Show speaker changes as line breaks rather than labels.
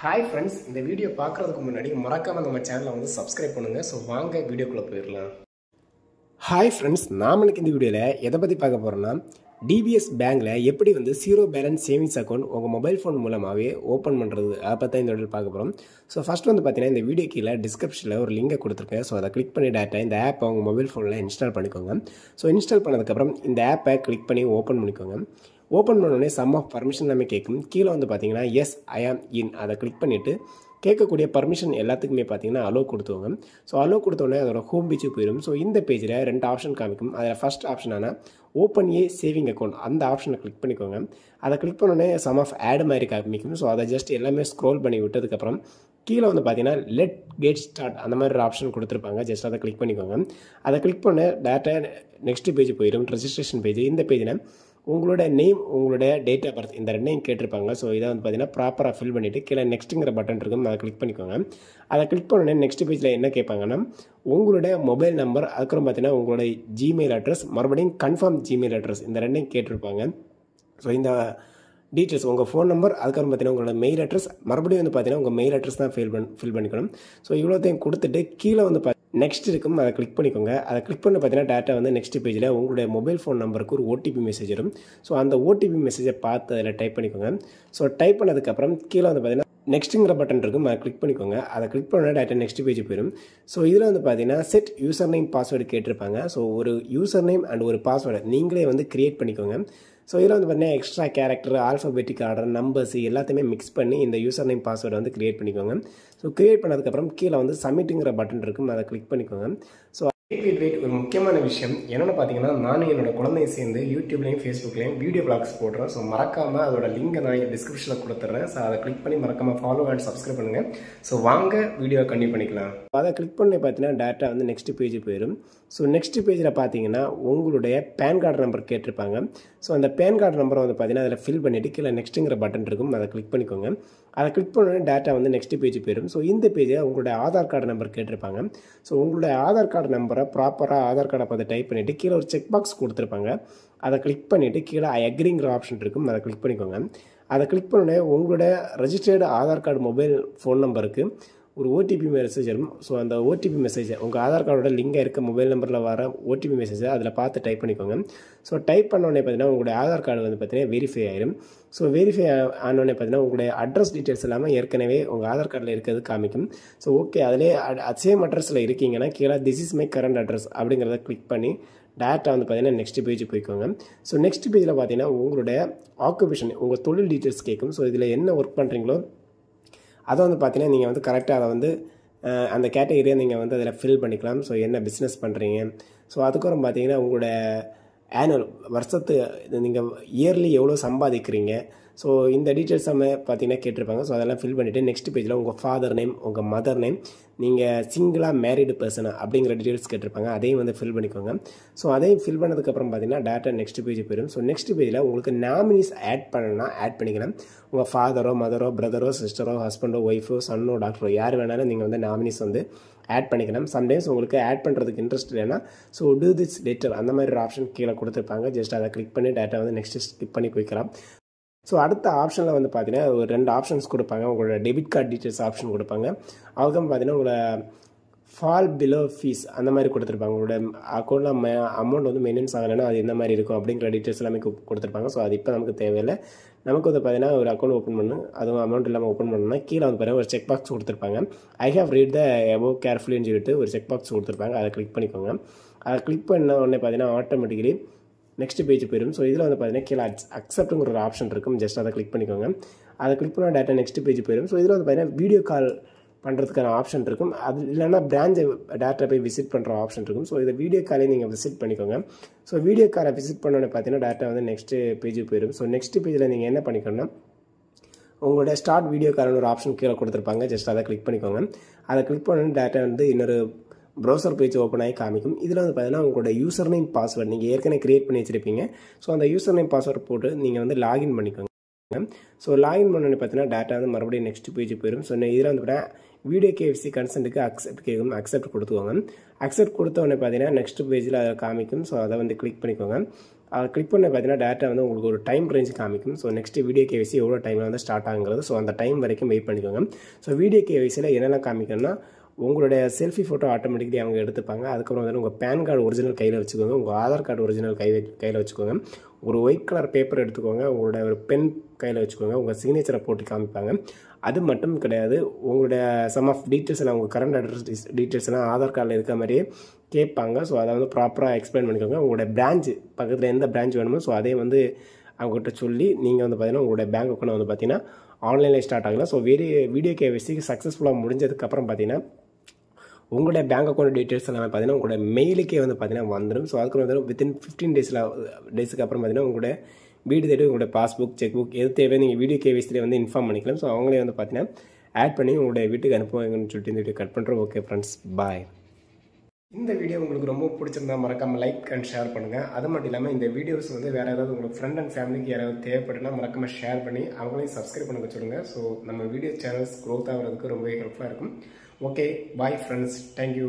Hi friends, இந்த video பார்க்குறதுக்கு முன்னாடி மறக்காம நம்ம சேனலை வந்து சப்ஸ்கிரைப் பண்ணுங்க. ஸோ வாங்க வீடியோக்குள்ளே போயிடலாம். ஹாய் ஃப்ரெண்ட்ஸ், நாம் இன்னைக்கு இந்த வீடியோவில் எதை பற்றி பார்க்க போகிறோம்னா, டிபிஎஸ் பேங்க்கில் எப்படி வந்து ஜீரோ பேலன்ஸ் சேவிங்ஸ் அக்கௌண்ட் உங்கள் மொபைல் ஃபோன் மூலமாகவே ஓப்பன் பண்ணுறது அதை பற்றி இந்த வீடியோ பார்க்க போகிறோம். ஸோ ஃபஸ்ட் வந்து பார்த்தீங்கன்னா இந்த வீடியோ கீழே டிஸ்கிரிப்ஷனில் ஒரு லிங்கை கொடுத்துருக்கேன். ஸோ அதை கிளிக் பண்ணி டேட்டா இந்த ஆப்பை உங்கள் மொபைல் ஃபோனில் இன்ஸ்டால் பண்ணிக்கோங்க. ஸோ இன்ஸ்டால் பண்ணதுக்கப்புறம் இந்த ஆப்பை கிளிக் பண்ணி ஓப்பன் பண்ணிக்கோங்க. ஓப்பன் பண்ணோடனே சம் ஆஃப் பர்மிஷன் எல்லாமே கேட்கும். கீழே வந்து பார்த்தீங்கன்னா எஸ் ஐ ஆம் இன் அதை கிளிக் பண்ணிவிட்டு கேட்கக்கூடிய பர்மிஷன் எல்லாத்துக்குமே பார்த்தீங்கன்னா அலோ கொடுத்துவாங்க. ஸோ அலோ கொடுத்தோடனே அதோட ஹோம் பேஜுக்கு போயிடும். ஸோ இந்த பேஜில் 2 ஆப்ஷன் காமிக்கும். அதில் first ஆப்ஷனான open A saving account அந்த ஆப்ஷனை கிளிக் பண்ணிக்கோங்க. அதை கிளிக் பண்ணோடனே சம் ஆஃப் ஆட் மாதிரி காமிக்கும். ஸோ அதை ஜஸ்ட் எல்லாமே ஸ்க்ரோல் பண்ணி விட்டதுக்கப்புறம் கீழே வந்து பார்த்தீங்கன்னா லெட் கெட் ஸ்டார்ட் அந்த மாதிரி ஒரு ஆப்ஷன் கொடுத்துருப்பாங்க. ஜஸ்ட் அதை கிளிக் பண்ணிக்கோங்க. அதை கிளிக் பண்ண டேட்டா நெக்ஸ்ட் பேஜ் போயிடும், ரெஜிஸ்ட்ரேஷன் பேஜ். இந்த பேஜில் உங்களோட நேம், உங்களுடைய டேட் ஆஃப் பர்த் இந்த ரெண்டையும் கேட்டிருப்பாங்க. ஸோ இதை வந்து பார்த்தீங்கன்னா ப்ராப்பராக ஃபில் பண்ணிவிட்டு கீழே நெக்ஸ்ட்டுங்கிற பட்டன் இருக்கும், அதை கிளிக் பண்ணிக்கோங்க. அதை கிளிக் பண்ணோடனே நெக்ஸ்ட் பேஜில் என்ன கேட்பாங்கன்னா உங்களுடைய மொபைல் நம்பர், அதுக்கப்புறம் பார்த்தீங்கன்னா உங்களுடைய ஜிமெயில் அட்ரஸ், மறுபடியும் கன்ஃபார்ம் ஜிமெயில் அட்ரஸ் இந்த ரெண்டையும் கேட்டிருப்பாங்க. ஸோ இந்த டீட்டெயில்ஸ் உங்கள் ஃபோன் நம்பர், அதுக்கப்புறம் பார்த்தீங்கன்னா உங்களோட மெயில் அட்ரஸ், மறுபடியும் வந்து பார்த்தீங்கன்னா உங்கள் மெயில் அட்ரஸ் தான் ஃபில் பண்ணிக்கணும். ஸோ இவ்வளோத்தையும் கொடுத்துட்டு கீழே வந்து நெக்ஸ்ட் இருக்கும், அதை கிளிக் பண்ணிக்கோங்க. அதை கிளிக் பண்ணி பார்த்தீங்கன்னா டேட்டா வந்து நெக்ஸ்ட் பேஜில் உங்களுடைய மொபைல் ஃபோன் நம்பருக்கு ஒரு ஓடிபி மெசேஜ் வரும். ஸோ அந்த ஓடிபி மெசேஜை பார்த்து அதில் டைப் பண்ணிக்கோங்க. ஸோ டைப் பண்ணதுக்கப்புறம் கீழே வந்து பார்த்தீங்கன்னா நெக்ஸ்ட்டுங்கிற பட்டன் இருக்கும், அதை கிளிக் பண்ணிக்கோங்க. அதை கிளிக் பண்ண டேட்டா நெக்ஸ்ட் பேஜ் போயிடும். ஸோ இதில் வந்து பார்த்தீங்கன்னா செட் யூசர் நேம் பாஸ்வேர்டு கேட்டிருப்பாங்க. ஸோ ஒரு யூசர் நேம் அண்ட் ஒரு பாஸ்வேர்டு நீங்களே வந்து கிரியேட் பண்ணிக்கோங்க. ஸோ இதில் வந்து பார்த்தீங்கன்னா extra character, alphabetic order, numbers எல்லாத்தையுமே மிக்ஸ் பண்ணி இந்த யூசர் நேம் பாஸ்வேர்டு வந்து கிரியேட் பண்ணிக்கோங்க. ஸோ கிரியேட் பண்ணதுக்கப்புறம் கீழே வந்து சப்மிட்டுங்கிற பட்டன் இருக்கும், அதை கிளிக் பண்ணிக்கோங்க. ஸோ வெயிட் ஒரு முக்கியமான விஷயம் என்னென்னு பார்த்தீங்கன்னா, நானும் என்னோட குழந்தைய சேர்ந்து யூடியூப்லேயும் ஃபேஸ்புக்லேயும் வீடியோ பிளாக்ஸ் போடுறேன். ஸோ மறக்காமல் அதோட லிங்கை நான் டிஸ்கிரிப்ஷனில் கொடுத்துட்றேன். ஸோ அதை கிளிக் பண்ணி மறக்காமல் ஃபாலோ அண்ட் சப்ஸ்கிரைப் பண்ணுங்கள். ஸோ வாங்க வீடியோ கண்டினியூ பண்ணிக்கலாம். அதை கிளிக் பண்ணி பார்த்தீங்கன்னா டேட்டா வந்து நெக்ஸ்ட் பேஜ் போயிடும். ஸோ நெக்ஸ்ட் பேஜில் பார்த்தீங்கன்னா உங்களுடைய பேன் கார்டு நம்பர் கேட்டிருப்பாங்க. ஸோ அந்த பேன் கார்டு நம்பரை வந்து பார்த்தீங்கன்னா அதில் ஃபில் பண்ணிவிட்டு கீழே நெக்ஸ்ட்டுங்கிற பட்டன் இருக்கும், அதை கிளிக் பண்ணிக்கோங்க. அதை கிளிக் பண்ணோடனே டேட்டா வந்து நெக்ஸ்ட் பேஜ் போயிடும். ஸோ இந்த பேஜை உங்களுடைய ஆதார் கார்டு நம்பர் கேட்டிருப்பாங்க. ஸோ உங்களுடைய ஆதார் கார்டு நம்பரை ப்ராப்பராக ஆதார் கார்டை பார்த்து டைப் பண்ணிவிட்டு கீழே ஒரு செக் பாக்ஸ் கொடுத்துருப்பாங்க. அதை கிளிக் பண்ணிவிட்டு கீழே ஐ அக்ரிங்கிற ஆப்ஷன் இருக்கும், அதை கிளிக் பண்ணிக்கோங்க. அதை கிளிக் பண்ணோடனே உங்களுடைய registered Aadhaar card mobile phone நம்பருக்கு ஒரு ஓடிபி மெசேஜ் வரும். ஸோ அந்த ஓடிபி மெசேஜை உங்கள் ஆதார் கார்டோட லிங்காக இருக்க மொபைல் நம்பரில் வர ஓடிபி மெசேஜை அதில் பார்த்து டைப் பண்ணிக்கோங்க. ஸோ டைப் பண்ணோடனே பார்த்தீங்கன்னா உங்களுடைய ஆதார் கார்டு வந்து பார்த்தீங்கன்னா வெரிஃபை ஆயிடும். ஸோ வெரிஃபை ஆனோடனே பார்த்தீங்கன்னா உங்களுடைய அட்ரஸ் டீட்டெயில்ஸ் எல்லாமே ஏற்கனவே உங்கள் ஆதார் கார்டில் இருக்கிறது காமிக்கும். ஸோ ஓகே, அதிலே சேம் அட்ரஸில் இருக்கீங்கன்னா கீழே this is my current address அப்படிங்கிறத கிளிக் பண்ணி டேட்டா வந்து பார்த்தீங்கன்னா நெக்ஸ்ட் பேஜ் போய்க்கோங்க. ஸோ நெக்ஸ்ட் பேஜில் பார்த்தீங்கன்னா உங்களுடைய ஆக்குபேஷன், உங்கள் தொழில் டீட்டெயில்ஸ் கேட்கும். ஸோ இதில் என்ன ஒர்க் பண்ணுறீங்களோ அதை வந்து பார்த்தீங்கன்னா நீங்கள் வந்து கரெக்டாக அதை வந்து அந்த கேட்டகரியை நீங்கள் வந்து அதில் ஃபில் பண்ணிக்கலாம். ஸோ என்ன பிஸ்னஸ் பண்ணுறீங்க, ஸோ அதுக்கப்புறம் பார்த்தீங்கன்னா உங்களோட ஆனுவல் வருஷத்து நீங்கள் இயர்லி எவ்வளோ சம்பாதிக்கிறீங்க, ஸோ இந்த டீட்டெயில்ஸ் எல்லாமே பார்த்தீங்கன்னா கேட்டிருப்பாங்க. ஸோ அதெல்லாம் ஃபில் பண்ணிவிட்டு நெக்ஸ்ட் பேஜில் உங்கள் ஃபாதர் நேம், உங்கள் மதர் நேம், நீங்கள் சிங்கிளாக மேரிடு பர்சனா அப்படிங்கிற டீட்டெயில்ஸ் கேட்டிருப்பாங்க, அதையும் வந்து ஃபில் பண்ணிக்கோங்க. ஸோ அதையும் ஃபில் பண்ணதுக்கப்புறம் பார்த்தீங்கன்னா டேட்டா நெக்ஸ்ட் பேஜ் போயிடும். ஸோ நெக்ஸ்ட் பேஜில் உங்களுக்கு நாமினிஸ் ஆட் பண்ணணும்னா ஆட் பண்ணிக்கலாம். உங்கள் ஃபாதரோ, மதரோ, பிரதரோ, சிஸ்டரோ, ஹஸ்பண்டோ, ஒய்ஃபோ, சன்னோ, டாக்டரோ யார் வேணாலும் நீங்கள் வந்து நாமினிஸ் வந்து ஆட் பண்ணிக்கலாம். சம்டைம்ஸ் உங்களுக்கு ஆட் பண்ணுறதுக்கு இன்ட்ரெஸ்ட் இல்லைன்னா ஸோ டூ திஸ் லேட்டர் அந்த மாதிரி ஒரு ஆப்ஷன் கீழே கொடுத்துருப்பாங்க. ஜஸ்ட் அதை கிளிக் பண்ணி டேட்டா வந்து நெக்ஸ்ட் ஸ்கிப் பண்ணி போய்க்கலாம். ஸோ அடுத்த ஆப்ஷனில் வந்து பார்த்தீங்கன்னா ஒரு 2 ஆப்ஷன்ஸ் கொடுப்பாங்க. உங்களோட டெபிட் கார்டு டீட்டெயில்ஸ் ஆப்ஷன் கொடுப்பாங்க. அதுக்கப்புறம் பார்த்தீங்கன்னா உங்களோட ஃபால் பிலோ ஃபீஸ் அந்த மாதிரி கொடுத்துருப்பாங்க. உங்களோட அக்கௌண்ட்டில் அமௌண்ட் வந்து மெயின்டெனன்ஸ் ஆகலைன்னா அது எந்த மாதிரி இருக்கும் அப்படிங்கிற டீட்டெயில்ஸ் எல்லாமே கொடுத்துருப்பாங்க. ஸோ அது இப்போ நமக்கு தேவையில்லை. நமக்கு வந்து பார்த்தீங்கன்னா ஒரு அக்கௌண்ட் ஓப்பன் பண்ணணும், அதுவும் அமௌண்ட் இல்லாமல் ஓப்பன் பண்ணணும்னா கீழே வந்து பார்த்தீங்கன்னா ஒரு செக் பாக்ஸ் கொடுத்துருப்பாங்க. I have read the above கேர்ஃபுல்லின்னு சொல்லிட்டு ஒரு செக் பாக்ஸ் கொடுத்துருப்பாங்க, அதை கிளிக் பண்ணிக்கோங்க. அதை கிளிக் பண்ண உடனே பார்த்தீங்கன்னா ஆட்டோமேட்டிக்கலி நெக்ஸ்ட் பேஜ் போயிடும். ஸோ இதில் வந்து பார்த்தீங்கன்னா கீழே அக்செப்ட்டுங்கிற ஒரு ஆப்ஷன் இருக்கும், ஜஸ்ட் அதை கிளிக் பண்ணிக்கோங்க. அதை கிளிக் பண்ணால் டேட்டா நெக்ஸ்ட் பேஜ் போயிடும். ஸோ இதில் வந்து பார்த்தீங்கன்னா வீடியோ கால் பண்ணுறதுக்கான ஆப்ஷன் இருக்கும், அது இல்லைன்னா பிரான்ச்சை டேட்டா போய் விசிட் பண்ணுற ஆப்ஷன் இருக்கும். ஸோ இதை வீடியோ காலே நீங்கள் விசிட் பண்ணிக்கோங்க. ஸோ வீடியோ காலை விசிட் பண்ணோன்னே பார்த்தீங்கன்னா டேட்டா வந்து நெக்ஸ்ட் பேஜ் போயிடும். ஸோ நெக்ஸ்ட் பேஜில் நீங்கள் என்ன பண்ணிக்கணும்னா உங்களோட ஸ்டார்ட் வீடியோ கால்னு ஒரு ஆப்ஷன் கீழே கொடுத்துருப்பாங்க, ஜஸ்ட் அதை கிளிக் பண்ணிக்கோங்க. அதை கிளிக் பண்ண டேட்டா வந்து இன்னொரு ப்ரௌசர் பேஜ் ஓப்பன் ஆகி காமிக்கும். இதில் வந்து பார்த்தீங்கன்னா உங்களோட யூசர் நேம் பாஸ்வேர்டு நீங்கள் ஏற்கனவே கிரியேட் பண்ணி வச்சுருப்பீங்க. ஸோ அந்த யூசர் நேம் பாஸ்வேர்டு போட்டு நீங்கள் வந்து லாகின் பண்ணிக்கோங்க. ஸோ லாகின் பண்ணோன்னு பார்த்தீங்கன்னா டேட்டா வந்து மறுபடியும் நெக்ஸ்ட் பேஜ் போயிடும். ஸோ இதில் வந்து பார்த்தீங்கன்னா வீடியோ கேஎஃப்சி கன்சென்ட்டுக்கு அக்செப்ட் கேட்கும், அக்செப்ட் கொடுத்துக்கோங்க. அக்செப்ட் கொடுத்த உடனே பார்த்தீங்கன்னா நெக்ஸ்ட் பேஜில் அதை காமிக்கும். ஸோ அதை வந்து கிளிக் பண்ணிக்கோங்க. அதை கிளிக் பண்ண பார்த்தீங்கன்னா டேரெக்டாக வந்து உங்களுக்கு ஒரு டைம் ரேஞ்ச் காமிக்கும். ஸோ நெக்ஸ்ட் வீடியோ கேவைசி எவ்வளோ டைமில் வந்து ஸ்டார்ட் ஆகுங்கிறது. ஸோ அந்த டைம் வரைக்கும் வெயிட் பண்ணிக்கோங்க. ஸோ வீடியோ கேவைசியில் என்னெல்லாம் காமிக்கணும்னா உங்களுடைய செல்ஃபி ஃபோட்டோ ஆட்டோமேட்டிக்கலி அவங்க எடுத்துப்பாங்க. அதுக்கப்புறம் வந்து உங்கள் பேன் கார்டு ஒரிஜினல் கையில் வச்சுக்கோங்க, உங்கள் ஆதார் கார்டு ஒரிஜினல் கையில் வச்சுக்கோங்க, ஒரு ஒயிட் கலர் பேப்பர் எடுத்துக்கோங்க, உங்களோட ஒரு பென் கையில் வச்சுக்கோங்க, உங்கள் சிக்னேச்சரை போட்டு காமிப்பாங்க. அது மட்டும் கிடையாது, உங்களுடைய சம் ஆஃப் டீட்டெயில்ஸ் எல்லாம் உங்கள் கரண்ட் அட்ரஸ் டீட்டெயில்ஸ் எல்லாம் ஆதார் கார்டில் இருக்க மாதிரியே கேட்பாங்க. ஸோ அதை வந்து ப்ராப்பராக எக்ஸ்பிளைன் பண்ணிக்கோங்க. உங்களோட பிரான்ச் பக்கத்தில் எந்த பிரான்ச் வேணுமோ ஸோ அதே வந்து அவங்ககிட்ட சொல்லி நீங்கள் வந்து பார்த்தீங்கன்னா உங்களுடைய பேங்க் அக்கௌண்ட் வந்து பார்த்தீங்கன்னா ஆன்லைனில் ஸ்டார்ட் ஆகலாம். ஸோ வீடியோ கேவைசி சக்ஸஸ்ஃபுல்லாக முடிஞ்சதுக்கப்புறம் பார்த்தீங்கன்னா உங்களுடைய பேங்க் அக்கௌண்ட் டீட்டெயில்ஸ் எல்லாமே பார்த்தீங்கன்னா உங்களோட மெயிலுக்கே வந்து பார்த்தீங்கன்னா வந்துடும். ஸோ அதுக்கு வந்து வித்தின் 15 டேஸுக்கு அப்புறம் பார்த்தீங்கன்னா உங்களுடைய வீடு தேடி உங்களுடைய பாஸ்புக், செக் புக் எது தேவை நீங்கள் வீடியோ கேவைசியில் வந்து இன்ஃபார்ம் பண்ணிக்கலாம். ஸோ அவங்களே வந்து பார்த்தீங்கன்னா ஆட் பண்ணி உங்களுடைய வீட்டுக்கு அனுப்புவாங்கன்னு சொல்லிட்டு இந்த வீடியோ கட் பண்ணுறோம். ஓகே ஃப்ரெண்ட்ஸ், பாய். இந்த வீடியோ உங்களுக்கு ரொம்ப பிடிச்சிருந்தா மறக்காமல் லைக் அண்ட் ஷேர் பண்ணுங்கள். அது மட்டும் இல்லாமல் இந்த வீடியோஸ் வந்து வேறு ஏதாவது உங்களுக்கு ஃப்ரெண்ட் அண்ட் ஃபேமிலிக்கு யாராவது தேவைப்பட்டுனா மறக்காமல் ஷேர் பண்ணி அவங்களையும் சப்ஸ்கிரைப் பண்ண சொல்லுங்கள். ஸோ நம்ம வீடியோ சேனல்ஸ் க்ரோத் ஆகிறதுக்கு ரொம்ப ஹெல்ப்ஃபுல்லாக இருக்கும். Okay, bye friends, thank you.